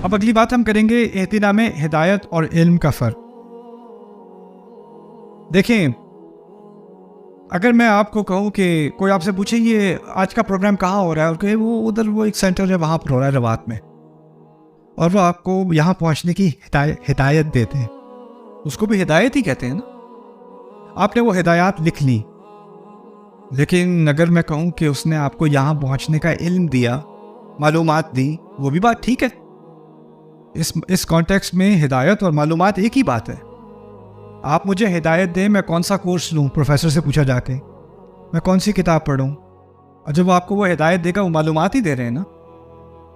اب اگلی بات ہم کریں گے اہتداء میں ہدایت اور علم کا فرق. دیکھیں، اگر میں آپ کو کہوں کہ کوئی آپ سے پوچھے یہ آج کا پروگرام کہاں ہو رہا ہے، اور کہ وہ ادھر وہ ایک سینٹر ہے وہاں پر ہو رہا ہے روات میں، اور وہ آپ کو یہاں پہنچنے کی ہدایت دیتے ہیں، اس کو بھی ہدایت ہی کہتے ہیں نا. آپ نے وہ ہدایات لکھ لی، لیکن اگر میں کہوں کہ اس نے آپ کو یہاں پہنچنے کا علم دیا، معلومات دی، وہ بھی بات ٹھیک ہے. اس کانٹیکسٹ میں ہدایت اور معلومات ایک ہی بات ہے. آپ مجھے ہدایت دیں، میں کون سا کورس لوں، پروفیسر سے پوچھا جا کے، میں کون سی کتاب پڑھوں، اور جب آپ کو وہ ہدایت دے گا وہ معلومات ہی دے رہے ہیں نا.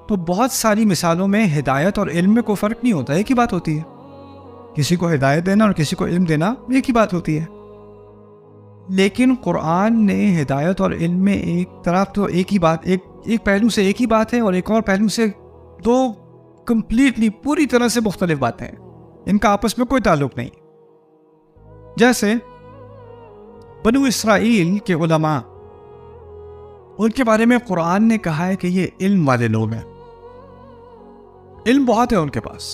تو بہت ساری مثالوں میں ہدایت اور علم میں کوئی فرق نہیں ہوتا، ایک ہی بات ہوتی ہے. کسی کو ہدایت دینا اور کسی کو علم دینا ایک ہی بات ہوتی ہے. لیکن قرآن نے ہدایت اور علم میں ایک طرف تو ایک ہی بات، ایک پہلو سے ایک ہی بات ہے، اور ایک اور پہلو سے دو کمپلیٹلی پوری طرح سے مختلف باتیں ہیں. ان کا آپس میں کوئی تعلق نہیں. جیسے بنو اسرائیل کے علماء، ان کے بارے میں قرآن نے کہا ہے کہ یہ علم والے لوگ ہیں. علم بہت ہے ان کے پاس،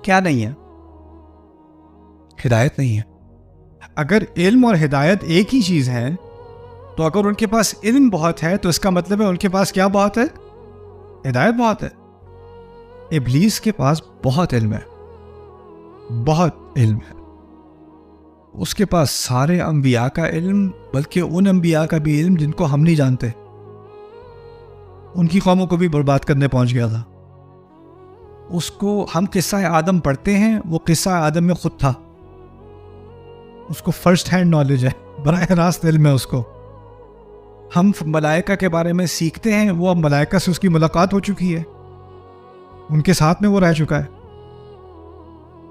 کیا نہیں ہے؟ ہدایت نہیں ہے. اگر علم اور ہدایت ایک ہی چیز ہے تو اگر ان کے پاس علم بہت ہے تو اس کا مطلب ہے ان کے پاس کیا بہت ہے؟ ہدایت بہت ہے. ابلیس کے پاس بہت علم ہے، بہت علم ہے. اس کے پاس سارے انبیاء کا علم، بلکہ ان انبیاء کا بھی علم جن کو ہم نہیں جانتے. ان کی قوموں کو بھی برباد کرنے پہنچ گیا تھا. اس کو ہم قصہ آدم پڑھتے ہیں، وہ قصہ آدم میں خود تھا. اس کو فرسٹ ہینڈ نالج ہے، براہ راست علم ہے اس کو. ہم ملائکہ کے بارے میں سیکھتے ہیں، وہ اب ملائکہ سے اس کی ملاقات ہو چکی ہے، ان کے ساتھ میں وہ رہ چکا ہے.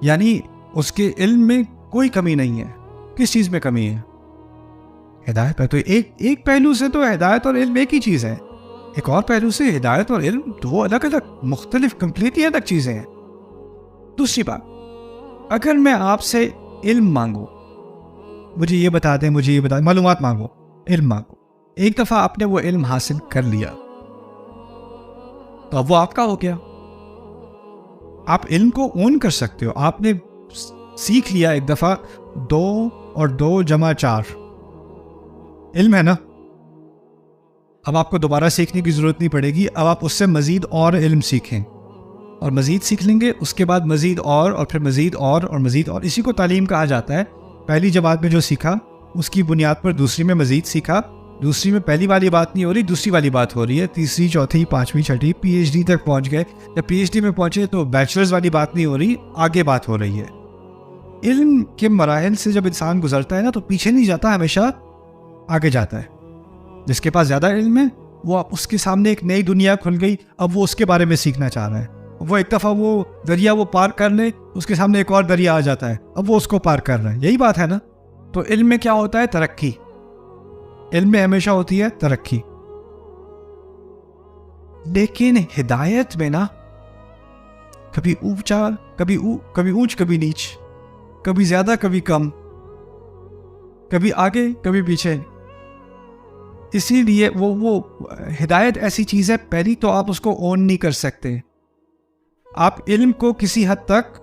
یعنی اس کے علم میں کوئی کمی نہیں ہے. کس چیز میں کمی ہے؟ ہدایت پہ. تو ایک پہلو سے تو ہدایت اور علم ایک ہی چیز ہے، ایک اور پہلو سے ہدایت اور علم دو الگ الگ مختلف کمپلیٹلی الگ چیزیں ہیں. دوسری بات، اگر میں آپ سے علم مانگوں، مجھے یہ بتا دیں، معلومات مانگو، علم مانگو، ایک دفعہ آپ نے وہ علم حاصل کر لیا تو اب وہ آپ کا ہو گیا. آپ علم کو اون کر سکتے ہو. آپ نے سیکھ لیا ایک دفعہ 2 اور 2 جمع 4 علم ہے نا. اب آپ کو دوبارہ سیکھنے کی ضرورت نہیں پڑے گی. اب آپ اس سے مزید اور علم سیکھیں اور مزید سیکھ لیں گے، اس کے بعد مزید اور پھر مزید اور مزید اور. اسی کو تعلیم کہا جاتا ہے. پہلی جماعت میں جو سیکھا اس کی بنیاد پر دوسری میں مزید سیکھا، دوسری میں پہلی والی بات نہیں ہو رہی، دوسری والی بات ہو رہی ہے، تیسری، چوتھی، پانچویں، چھٹی، پی ایچ ڈی تک پہنچ گئے. جب پی ایچ ڈی میں پہنچے تو بیچلرز والی بات نہیں ہو رہی، آگے بات ہو رہی ہے. علم کے مراحل سے جب انسان گزرتا ہے نا تو پیچھے نہیں جاتا، ہمیشہ آگے جاتا ہے. جس کے پاس زیادہ علم ہے وہ اس کے سامنے ایک نئی دنیا کھل گئی، اب وہ اس کے بارے میں سیکھنا چاہ رہا ہے. وہ ایک دفعہ وہ دریا وہ پار کر لے، اس کے سامنے ایک اور دریا آ جاتا ہے، اب وہ اس کو پار کر رہا ہے. یہی بات ہے نا. تو علم میں کیا ہوتا ہے؟ ترقی. علم میں ہمیشہ ہوتی ہے ترقی. لیکن ہدایت میں نا کبھی اونچا، کبھی اونچ، کبھی نیچ، کبھی زیادہ کبھی کم، کبھی آگے کبھی پیچھے. اسی لیے وہ ہدایت ایسی چیز ہے، پہلی تو آپ اس کو اون نہیں کر سکتے. آپ علم کو کسی حد تک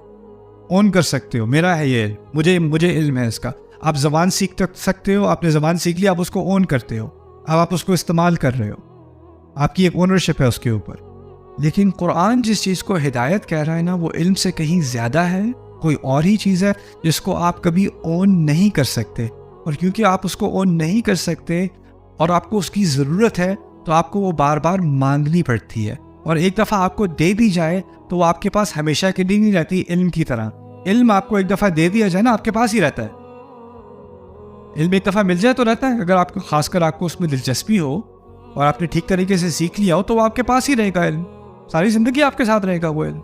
اون کر سکتے ہو، میرا ہے یہ علم، مجھے علم ہے اس کا. آپ زبان سیکھ سکتے ہو، آپ نے زبان سیکھ لی، آپ اس کو اون کرتے ہو، اب آپ اس کو استعمال کر رہے ہو، آپ کی ایک اونرشپ ہے اس کے اوپر. لیکن قرآن جس چیز کو ہدایت کہہ رہا ہے نا، وہ علم سے کہیں زیادہ ہے، کوئی اور ہی چیز ہے جس کو آپ کبھی اون نہیں کر سکتے. اور کیونکہ آپ اس کو اون نہیں کر سکتے اور آپ کو اس کی ضرورت ہے تو آپ کو وہ بار بار مانگنی پڑتی ہے. اور ایک دفعہ آپ کو دے دی جائے تو وہ آپ کے پاس ہمیشہ کے لیے نہیں رہتی. علم کی طرح علم آپ کو ایک دفعہ دے دیا جائے نا، آپ کے پاس ہی رہتا ہے. علم ایک دفعہ مل جائے تو رہتا ہے. اگر آپ کو خاص کر آپ کو اس میں دلچسپی ہو اور آپ نے ٹھیک طریقے سے سیکھ لیا ہو تو وہ آپ کے پاس ہی رہے گا. علم ساری زندگی آپ کے ساتھ رہے گا. وہ علم،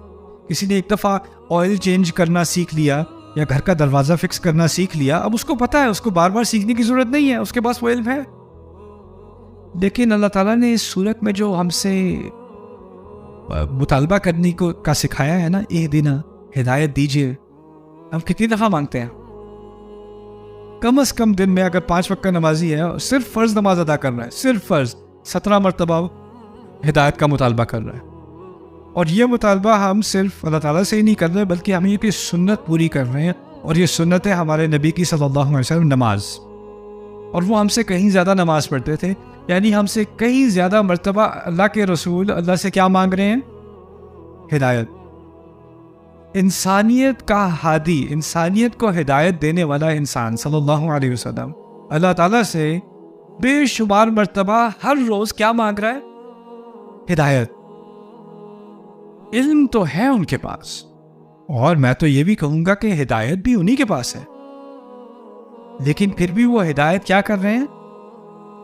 کسی نے ایک دفعہ آئل چینج کرنا سیکھ لیا یا گھر کا دروازہ فکس کرنا سیکھ لیا، اب اس کو پتہ ہے، اس کو بار بار سیکھنے کی ضرورت نہیں ہے، اس کے پاس وہ علم ہے. لیکن اللہ تعالیٰ نے اس صورت میں جو ہم سے مطالبہ کرنے کا سکھایا ہے نا، اہدنا، ہدایت دیجیے، ہم کتنی دفعہ مانگتے ہیں؟ کم از کم دن میں اگر 5 وقت کا نمازی ہے اور صرف فرض نماز ادا کر رہا ہے، صرف فرض، 17 مرتبہ ہدایت کا مطالبہ کر رہا ہے. اور یہ مطالبہ ہم صرف اللہ تعالیٰ سے ہی نہیں کر رہے بلکہ ہم یہ کہ سنت پوری کر رہے ہیں، اور یہ سنت ہے ہمارے نبی کی صلی اللہ علیہ وسلم نماز، اور وہ ہم سے کہیں زیادہ نماز پڑھتے تھے، یعنی ہم سے کہیں زیادہ مرتبہ اللہ کے رسول اللہ سے کیا مانگ رہے ہیں؟ ہدایت۔ انسانیت کا ہادی، انسانیت کو ہدایت دینے والا انسان صلی اللہ علیہ وسلم اللہ تعالیٰ سے بے شمار مرتبہ ہر روز کیا مانگ رہا ہے؟ ہدایت۔ علم تو ہے ان کے پاس، اور میں تو یہ بھی کہوں گا کہ ہدایت بھی انہی کے پاس ہے، لیکن پھر بھی وہ ہدایت کیا کر رہے ہیں؟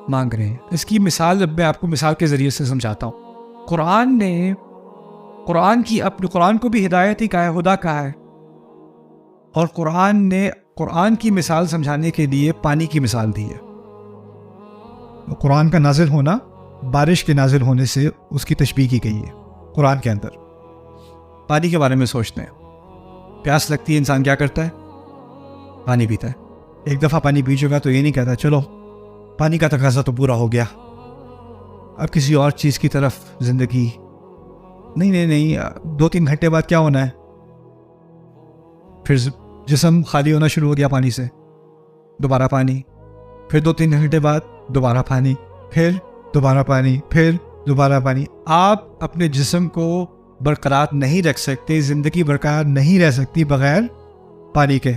مانگ رہے ہیں۔ اس کی مثال اب میں آپ کو مثال کے ذریعے سے سمجھاتا ہوں۔ قرآن کو بھی ہدایت ہی کہا ہے، ہدا کہا ہے، اور قرآن نے قرآن کی مثال سمجھانے کے لیے پانی کی مثال دی ہے۔ قرآن کا نازل ہونا بارش کے نازل ہونے سے اس کی تشبیہ کی گئی ہے قرآن کے اندر۔ پانی کے بارے میں سوچتے ہیں، پیاس لگتی ہے، انسان کیا کرتا ہے؟ پانی پیتا ہے۔ ایک دفعہ پانی پی چکا تو یہ نہیں کہتا چلو پانی کا تقاضا تو پورا ہو گیا، اب کسی اور چیز کی طرف زندگی، نہیں 2-3 گھنٹے بعد کیا ہونا ہے؟ پھر جسم خالی ہونا شروع ہو گیا پانی سے، دوبارہ پانی، پھر 2-3 گھنٹے بعد دوبارہ پانی، پھر دوبارہ پانی، پھر دوبارہ پانی۔ آپ اپنے جسم کو برقرار نہیں رکھ سکتے، زندگی برقرار نہیں رہ سکتی بغیر پانی کے۔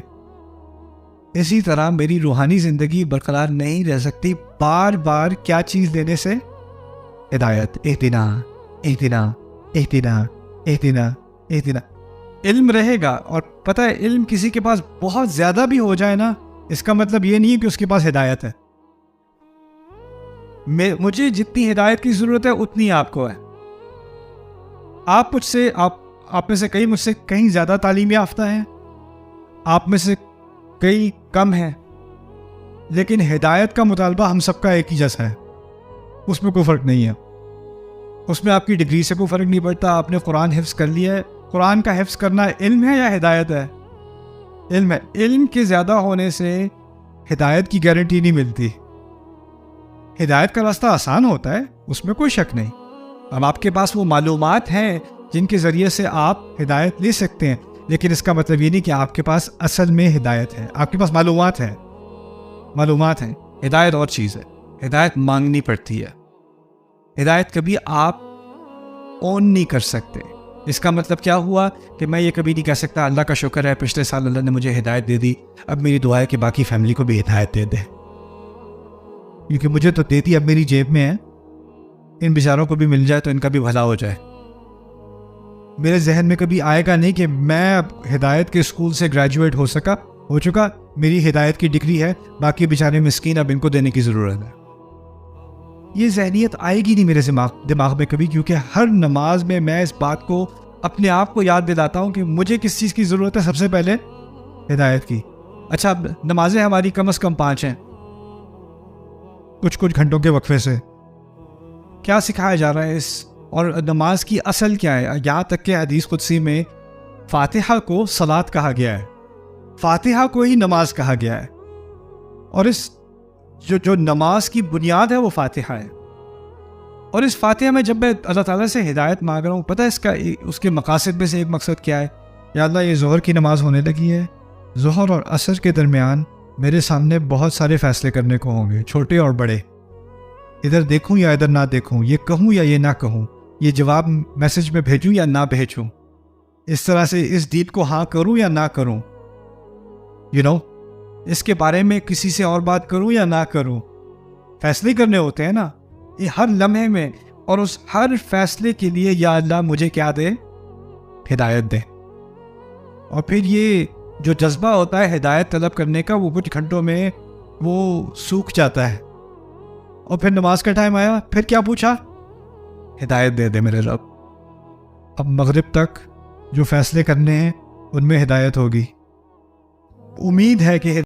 اسی طرح میری روحانی زندگی برقرار نہیں رہ سکتی بار بار کیا چیز لینے سے؟ ہدایت۔ اہدنا اہدنا اہدنا اہدنا اہدنا۔ علم رہے گا، اور پتہ ہے علم کسی کے پاس بہت زیادہ بھی ہو جائے نا، اس کا مطلب یہ نہیں ہے کہ اس کے پاس ہدایت ہے۔ مجھے جتنی ہدایت کی ضرورت ہے اتنی آپ کو ہے۔ آپ میں سے کئی مجھ سے کہیں زیادہ تعلیم یافتہ ہیں، آپ میں سے کئی کم ہیں، لیکن ہدایت کا مطالبہ ہم سب کا ایک ہی جیسا ہے، اس میں کوئی فرق نہیں ہے۔ اس میں آپ کی ڈگری سے کوئی فرق نہیں پڑتا، آپ نے قرآن حفظ کر لیا ہے۔ قرآن کا حفظ کرنا علم ہے یا ہدایت ہے؟ علم ہے۔ علم کے زیادہ ہونے سے ہدایت کی گارنٹی نہیں ملتی۔ ہدایت کا راستہ آسان ہوتا ہے، اس میں کوئی شک نہیں۔ اب آپ کے پاس وہ معلومات ہیں جن کے ذریعے سے آپ ہدایت لے سکتے ہیں، لیکن اس کا مطلب یہ نہیں کہ آپ کے پاس اصل میں ہدایت ہے۔ آپ کے پاس معلومات ہیں، ہدایت اور چیز ہے۔ ہدایت مانگنی پڑتی ہے، ہدایت کبھی آپ اون نہیں کر سکتے۔ اس کا مطلب کیا ہوا کہ میں یہ کبھی نہیں کہہ سکتا اللہ کا شکر ہے پچھلے سال اللہ نے مجھے ہدایت دے دی، اب میری دعا ہے کہ باقی فیملی کو بھی ہدایت دے دے، کیونکہ مجھے تو دیتی اب میری جیب میں ہے، ان بیچاروں کو بھی مل جائے تو ان کا بھی بھلا ہو جائے۔ میرے ذہن میں کبھی آئے گا نہیں کہ میں اب ہدایت کے اسکول سے گریجویٹ ہو چکا، میری ہدایت کی ڈگری ہے، باقی بیچارے مسکین اب ان کو دینے کی ضرورت ہے۔ یہ ذہنیت آئے گی نہیں میرے دماغ میں کبھی، کیونکہ ہر نماز میں میں اس بات کو اپنے آپ کو یاد دلاتا ہوں کہ مجھے کس چیز کی ضرورت ہے؟ سب سے پہلے ہدایت کی۔ اچھا، اب نمازیں ہماری کم از کم 5 ہیں، کچھ گھنٹوں کے وقفے سے کیا سکھایا جا رہا ہے اور نماز کی اصل کیا ہے؟ یہاں تک کہ حدیث قدسی میں فاتحہ کو صلاۃ کہا گیا ہے، فاتحہ کو ہی نماز کہا گیا ہے، اور اس جو نماز کی بنیاد ہے وہ فاتحہ ہے۔ اور اس فاتحہ میں جب میں اللہ تعالیٰ سے ہدایت مانگ رہا ہوں، پتہ ہے اس کے مقاصد میں سے ایک مقصد کیا ہے؟ یا اللہ یہ ظہر کی نماز ہونے لگی ہے، ظہر اور عصر کے درمیان میرے سامنے بہت سارے فیصلے کرنے کو ہوں گے، چھوٹے اور بڑے، ادھر دیکھوں یا ادھر نہ دیکھوں، یہ کہوں یا یہ نہ کہوں، یہ جواب میسج میں بھیجوں یا نہ بھیجوں، اس طرح سے اس ڈیل کو ہاں کروں یا نہ کروں، اس کے بارے میں کسی سے اور بات کروں یا نہ کروں۔ فیصلے کرنے ہوتے ہیں نا یہ ہر لمحے میں، اور اس ہر فیصلے کے لیے یا اللہ مجھے کیا دے؟ ہدایت دے۔ اور پھر یہ جو جذبہ ہوتا ہے ہدایت طلب کرنے کا، وہ کچھ گھنٹوں میں وہ سوکھ جاتا ہے، اور پھر نماز کا ٹائم آیا، پھر کیا پوچھا؟ ہدایت دے دے میرے رب۔ اب مغرب تک جو فیصلے کرنے ہیں ان میں ہدایت ہوگی، امید ہے کہ